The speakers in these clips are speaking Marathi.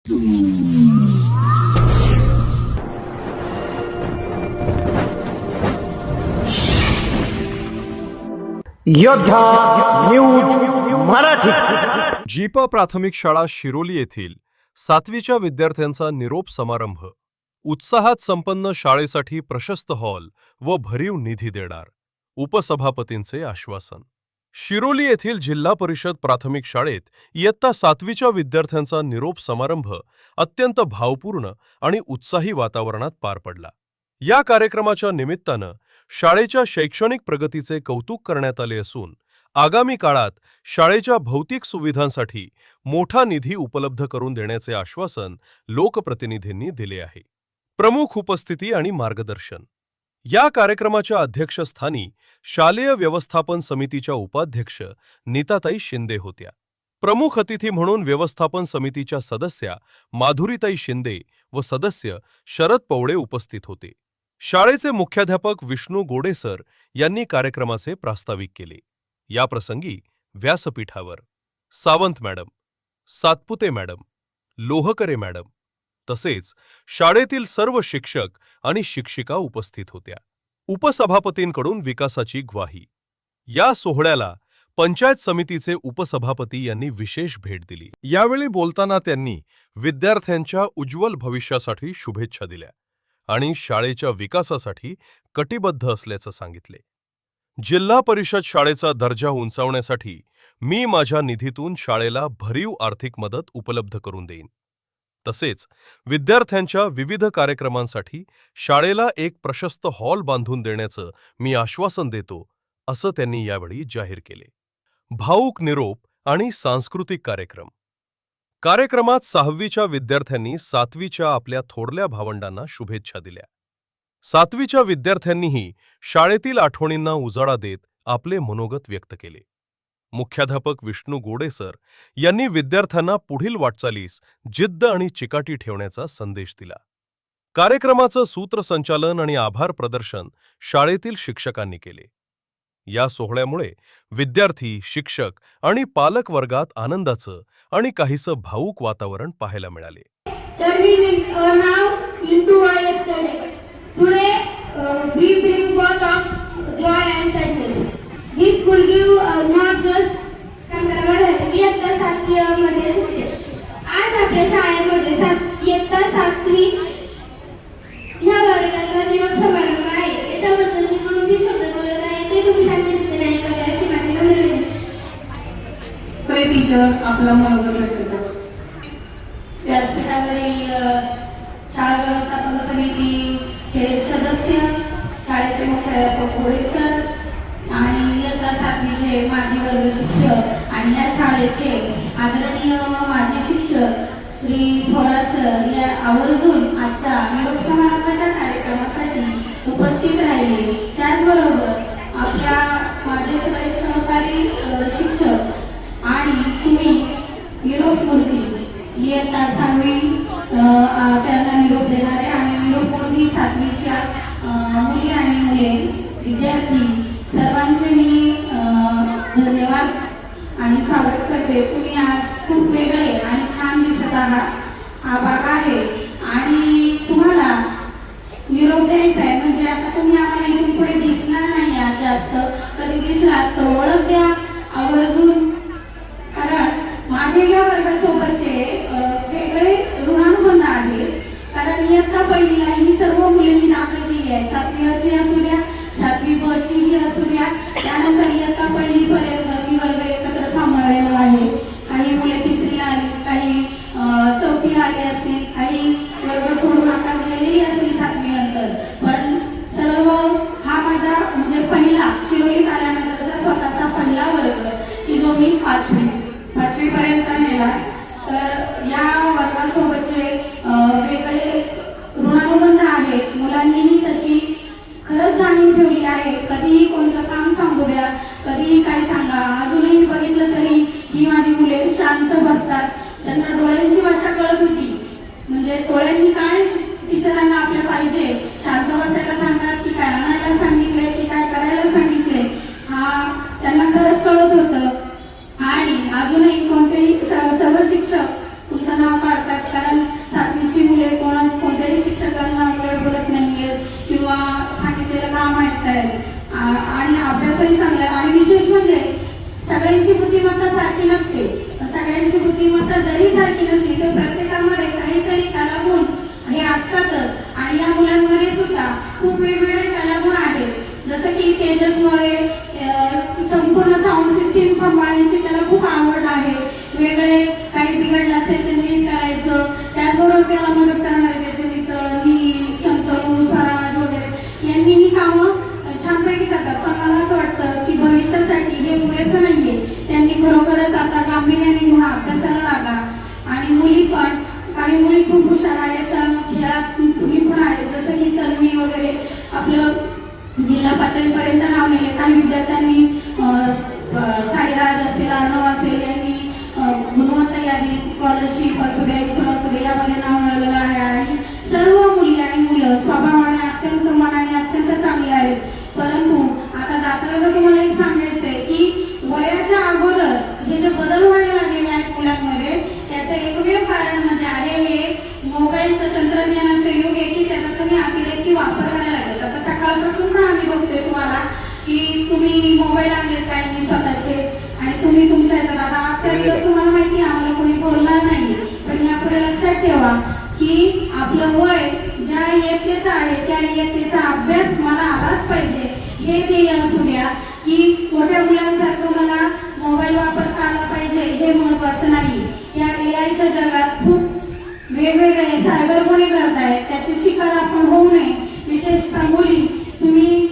योद्धा न्यूज मराठी. जीपा प्राथमिक शाळा शिरोली येथील 7वीच्या विद्यार्थ्यांचा निरोप समारंभ. उत्साहात संपन्न शाळेसाठी प्रशस्त हॉल व भरीव निधी देणार, उपसभापतींचे आश्वासन. शिरोली येथील जिल्हा परिषद प्राथमिक शाळेत इयत्ता 7वीच्या विद्यार्थ्यांचा निरोप समारंभ अत्यंत भावपूर्ण आणि उत्साही वातावरणात पार पडला. या कार्यक्रमाच्या निमित्तानं शाळेच्या शैक्षणिक प्रगतीचे कौतुक करण्यात आले असून आगामी काळात शाळेच्या भौतिक सुविधांसाठी मोठा निधी उपलब्ध करून देण्याचे आश्वासन लोकप्रतिनिधींनी दिले आहे. प्रमुख उपस्थिती आणि मार्गदर्शन. या कार्यक्रमाच्या अध्यक्षस्थानी शालेय व्यवस्थापन समितीच्या उपाध्यक्ष नीताताई शिंदे होत्या. प्रमुख अतिथी म्हणून व्यवस्थापन समितीच्या सदस्या माधुरीताई शिंदे व सदस्य शरद पवळे उपस्थित होते. शाळेचे मुख्याध्यापक विष्णू गोडे सर यांनी कार्यक्रमाचे प्रास्ताविक केले. या प्रसंगी व्यासपीठावर Sawant madam, Satpute madam, Lohkare madam तसेच शाळेतील सर्व शिक्षक आणि शिक्षिका उपस्थित होत्या. उपसभापतींकडून विकासाची ग्वाही. या सोहळ्याला पंचायत समितीचे उपसभापती यांनी विशेष भेट दिली. यावेळी बोलताना त्यांनी विद्यार्थ्यांच्या उज्ज्वल भविष्यासाठी शुभेच्छा दिल्या आणि शाळेच्या विकासासाठी कटिबद्ध असल्याचं सांगितले. जिल्हा परिषद शाळेचा दर्जा उंचावण्यासाठी मी माझ्या निधीतून शाळेला भरीव आर्थिक मदत उपलब्ध करून देईन. तसेच विद्यार्थ्यांच्या विविध कार्यक्रमांसाठी शाळेला एक प्रशस्त हॉल बांधून देण्याचं मी आश्वासन देतो, असं त्यांनी यावेळी जाहीर केले. भाऊक निरोप आणि सांस्कृतिक कार्यक्रम. कार्यक्रमात 6वीच्या विद्यार्थ्यांनी 7वीच्या आपल्या थोरल्या भावंडांना शुभेच्छा दिल्या. 7वीच्या विद्यार्थ्यांनीही शाळेतील आठवणींना उजाळा देत आपले मनोगत व्यक्त केले. मुख्याध्यापक विष्णू गोडे सर यांनी विद्यार्थ्यांना पुढील वाटचालीस जिद्द आणि चिकाटी ठेवण्याचा संदेश दिला. कार्यक्रमाचं सूत्रसंचालन आणि आभार प्रदर्शन शाळेतील शिक्षकांनी केले. या सोहळ्यामुळे विद्यार्थी, शिक्षक आणि पालक वर्गात आनंदाचं आणि काहीसं भावूक वातावरण पाहायला मिळाले. आज आपल्या शाळेमध्ये इयत्ता 7वी ह्या वर्गाचा निरोप समारंभ आहे. याच्याबद्दल मी 2-3 शब्द बोलत आहे, ते तुम्ही शांतचित्ताने ऐकावे अशी माझी विनंती. टीचर आपला मनोगत व्यक्त करतो. व्यासपीठावरील शाळा व्यवस्थापन समितीचे सदस्य, शाळेचे मुख्याध्यापक गोडे सर आणि इयत्ता 7वीचे माजी वर्ग शिक्षक आणि या शाळेचे आदरणीय माजी शिक्षक श्री थोरात सर या आवर्जून आजच्या निरोप समारंभाच्या कार्यक्रमासाठी उपस्थित राहिले. त्याचबरोबर आपल्या माझे सगळे सहकारी शिक्षक आणि तुम्ही निरोप मूर्ती इयत्ता 6वी त्यांना निरोप देणारे आणि निरोप मूर्ती 7वीच्या मुली आणि मुले विद्यार्थी सर्वांचे मी धन्यवाद आणि स्वागत करते. तुम्ही आज खूप वेगळे आणि छान दिसत आहात. हा भाग आहे आणि तुम्हाला निरोप द्यायचा आहे, म्हणजे आता तुम्ही आम्हाला इथून पुढे दिसणार नाही आहात जास्त. कधी दिसलात तर ओळख द्या आवर्जून, कारण माझे या वर्गासोबतचे वेगळे ऋणानुबंध आहेत. कारण इयत्ता पहिलीला ही सर्व मुलींनी दाखल केली आहे. 7वी अ ची असू द्या, 7वी ब ची ही असू द्या, त्यानंतर इयत्ता पहिलीपर्यंत मी वर्ग एकत्र सांभाळलेला आहे. काही मुले 3रीला आली, काही 4थीला आली असतील, काही वर्ग सोडून आता गेलेली असतील 7वी नंतर. पण सर्व हा माझा म्हणजे पहिला शिरोलीत आल्यानंतरचा स्वतःचा पहिला वर्ग की जो मी 5वी पर्यंत नेला. तर या वर्गासोबतचे वेगळे ऋणानुबंध आहेत. मुलांनीही तशी खरंच जाणीव ठेवली आहे. कधीही कोणतं काम सांगू द्या, कधीही काही सांगा. अजूनही बघितलं तरी ही माझी मुले शांत बसतात. त्यांना डोळ्यांची भाषा कळत होती, म्हणजे डोळ्यांनी काय टीचरांना आपल्या पाहिजे, शांत बसायला सांगतात की काय आणायला सांगितले की काय करायला सांगितले, हा त्यांना खरंच कळत होतं. आणि अजूनही कोणतेही सर्व शिक्षक तुमचं नाव काढतात, कारण शिक्षकांना उलट बोलत नाहीये किंवा सांगितलेलं काम ऐकतायत आणि अभ्यासही चांगला आहे. आणि विशेष म्हणजे सगळ्यांची बुद्धिमत्ता सारखी नसते. सगळ्यांची बुद्धिमत्ता जरी सारखी नसली तर प्रत्येकामध्ये काहीतरी कलागुण हे असतातच. आणि या मुलांमध्ये सुद्धा खूप वेगवेगळे कलागुण आहेत. जसं की तेजसमध्ये संपूर्ण साऊंड सिस्टीम सांभाळण्याची त्याला खूप आवड आहे. वेगळे काही बिघडलं असेल ते नीट करायचं. त्याचबरोबर त्याला मदत करणारे त्याचे मित्र नील, शंतनू, स्वराज वगैरे यांनी ही कामं छानपैकी करतात. पण मला असं वाटतं की भविष्यासाठी हे पुरेसं नाहीये. त्यांनी खरोखरच आता गांभीर्याने घेऊन अभ्यासाला लागा. आणि मुली पण, काही मुली खूप हुशार आहेत, खेळात निपुण आहेत. जसं की तन्वी वगैरे आपलं जिल्हा पातळीपर्यंत नाव नेले. काही विद्यार्थ्यांनी साईराज असेल, अर्णव असेल यांनी गुणवत्ता यादी, स्कॉलरशिप असू द्या, इस्रो असू द्या यामध्ये नाव मिळवलेलं आहे. आणि सर्व मुली आणि मुलं स्वभावाने अत्यंत मनाने अत्यंत चांगले आहेत. परंतु आता जाता तुम्हाला एक सांगायचं आहे की वयाच्या अगोदर हे जे बदल व्हायला लागलेले आहेत मुलांमध्ये त्याचं एकमेव कारण म्हणजे आहे हे मोबाईलचं तंत्रज्ञानाचं युग आहे की त्याचा तुम्ही अतिरेकी वापर करायला लागलेत. आता सकाळपासून पण आम्ही बघतोय तुम्हाला की तुम्ही मोबाईल आणलेत काही स्वतःचे आणि तुम्ही तुमच्या ह्याच्यात. आता आजचा दिवस तुम्हाला माहिती आहे आम्हाला कोणी बोलणार नाही. पण यापुढे लक्षात ठेवा की आपलं वय ज्या इयत्तेचा आहे त्या इयत्तेचा अभ्यास मला आलाच पाहिजे हे ध्येय असू द्या की मोठ्या मुलांसारखं मला मोबाईल वापरता आला पाहिजे हे महत्त्वाचं नाही. या AIच्या जगात खूप वेगवेगळे सायबर गुन्हे घडतायत. त्याची शिकार आपण होऊ नये. विशेषतः मुली तुम्ही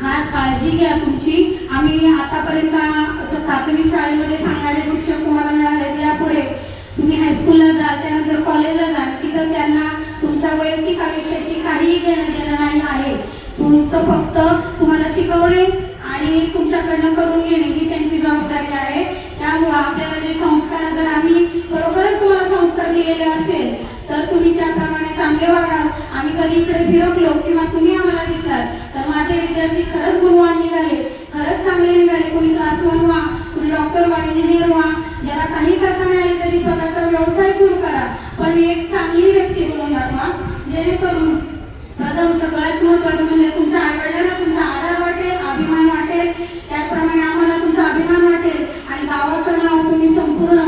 खास काळजी घ्या तुमची. आम्ही आतापर्यंत असं प्राथमिक शाळेमध्ये सांगणारे शिक्षक तुम्हाला मिळाले. यापुढे तुम्ही हायस्कूलला जाल, त्यानंतर कॉलेजला जाल, तिथं त्यांना तुमच्या वैयक्तिक आयुष्याशी काहीही घेणं देणं नाही आहे. तुमचं फक्त तुम्हाला शिकवणे आणि तुमच्याकडनं करून घेणे ही त्यांची जबाबदारी आहे. त्यामुळं आपल्याला जे संस्कार जर आम्ही खरोखरच तुम्हाला संस्कार दिलेले असेल तर तुम्ही त्याप्रमाणे चांगले वागाल. आम्ही कधी इकडे फिरकलो किंवा तुम्ही आम्हाला दिसलात तर माझे विद्यार्थी खरंच गुणवान निघाले, खरंच चांगले निघाले. कोणी क्लासमन व्हा, कोणी डॉक्टर व्हा, इंजिनियर व्हा, ज्याला काही करता नाही आले तरी स्वतःचा व्यवसाय सुरू करा. पण एक चांगली व्यक्ती बनवून दाखवा जेणेकरून प्रथम सगळ्यात महत्त्वाचं म्हणजे तुमच्या आईवडिलांना तुमचा आधार वाटेल, अभिमान वाटेल. त्याचप्रमाणे आम्हाला तुमचा अभिमान वाटेल आणि गावाचं नाव तुम्ही संपूर्ण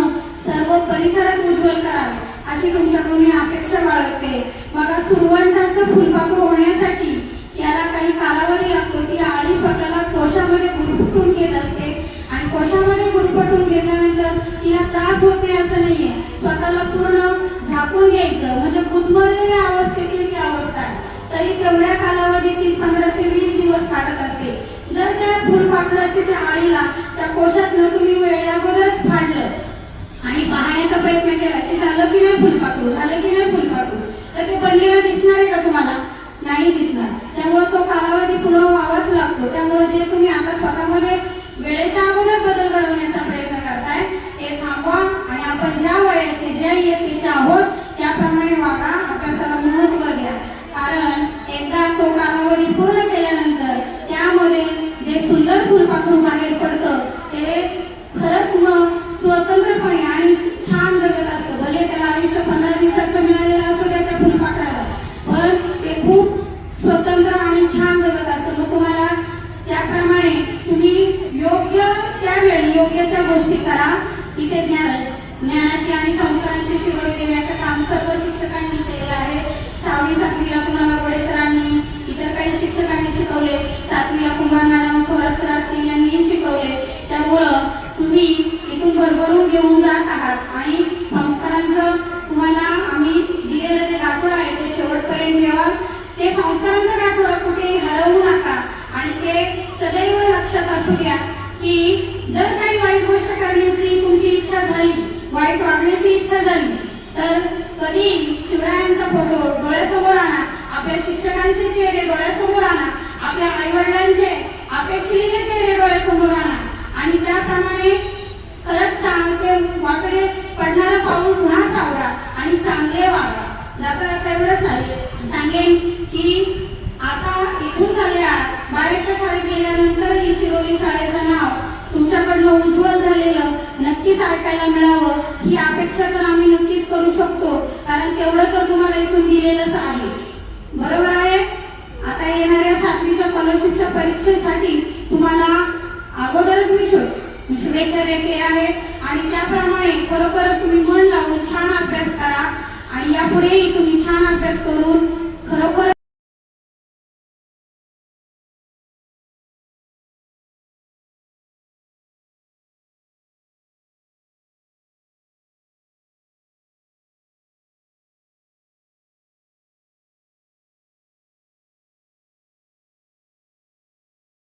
सर्व परिसरात उज्ज्वल कराल अशी तुमच्याकडून मी अपेक्षा बाळगते. बघा, सुरवंटाचं फुलपाखरू होण्यासाठी त्याला काही कालावधी लागतो. ती आळी स्वतःला कोशामध्ये गुरफटून घेत असते आणि कोशामध्ये गुरफटून घेतल्यानंतर तिला त्रास होत नाही असं नाहीये. स्वतःला पूर्ण झाकून घ्यायचं म्हणजे गुदमरलेल्या अवस्थेतील ती अवस्था आहे. तरी तेवढ्या कालावधीतील 15 ते 20 दिवस काढत असते. जर त्या फुलपाखराची त्या आळीला त्या कोशातनं तुम्ही वेळे अगोदरच फाडलं आणि पाहण्याचा प्रयत्न केला की झालं की नाही फुलपाखरू, झालं की नाही फुलपाखरू, तर ते बनलेलं दिसणार आहे का तुम्हाला? नाही दिसणार. त्यामुळे तो कालावधी पूर्ण व्हावाच लागतो. त्यामुळे जे तुम्ही आता स्वतःमध्ये वेळेच्या अगोदर बदल घडवण्याचा प्रयत्न करताय ते थांबवा आणि आपण ज्या वयाचे ज्या इयत्तेचे आहोत त्याप्रमाणे वागा, अभ्यासाला महत्त्व द्या. कारण एकदा तो कालावधी पूर्ण केल्यानंतर त्यामध्ये जे सुंदर फुलपाखरू बाहेर पडतं ते खरंच मग स्वतंत्रपणे आणि छान जगत असतं. भले त्याला आयुष्य 15 दिवसाचं मिळालेलं असू द्या त्या फुलपाखराला, पण ते खूप स्वतंत्र आणि छान जगत असतं. मग तुम्हाला त्याप्रमाणे तुम्ही योग्य त्यावेळी योग्य त्या गोष्टी करा. तिथे ज्ञानाची आणि संस्कारांची शिकवणी देण्याचं काम सर्व शिक्षकांनी केलेलं आहे. 6वी 7वीला तुम्हाला रोडे सरांनी, इतर काही शिक्षकांनी शिकवले. 7वीला कुंभार मॅडम, थोरात सर असतील यांनीही शिकवले. त्यामुळं तुम्ही इथून भरभरून घेऊन जात आहात आणि संस्कारांचं तुम्हाला आम्ही दिलेलं जे गाठोड आहे ते शेवटपर्यंत ठेवाल. ते संस्कारांचं गाठोड कुठेही हरवू नका आणि ते सदैव लक्षात असू द्या की जर काही वाईट गोष्ट करण्याची तुमची इच्छा झाली, वाईट वागण्याची इच्छा झाली तर कधी शिवरायांचा फोटो डोळ्यासमोर आणा, आपल्या शिक्षकांचे चेहरे डोळ्यासमोर आणा, आपल्या आईवडिलांचे अपेक्षिलेले चेहरे डोळ्यासमोर आणा आणि त्याप्रमाणे खरंच ते वाकडे पडणारं पाऊल पुन्हा सावरा आणि चांगले वागा. जाता जाता एवढंच सांगेन की आता इथून चालल्या बाहेरच्या शाळेत गेल्यानंतरही शिरोली शाळेचं नाव तुमच्याकडनं उज्ज्वल झालेलं नक्कीच ऐकायला मिळावं ही अपेक्षा तर आम्ही नक्कीच करू शकतो. कारण कारण तेवढं तर तुम्हाला इथून दिलेलंच आहे, बरोबर आहे. आता येणाऱ्या 7वीच्या स्कॉलरशिपच्या परीक्षेसाठी तुम्हाला अगोदरच मी शुभेच्छा देते आहे आणि त्याप्रमाणे खरोखरच तुम्ही मन लावून छान अभ्यास करा आणि यापुढेही तुम्ही छान अभ्यास करून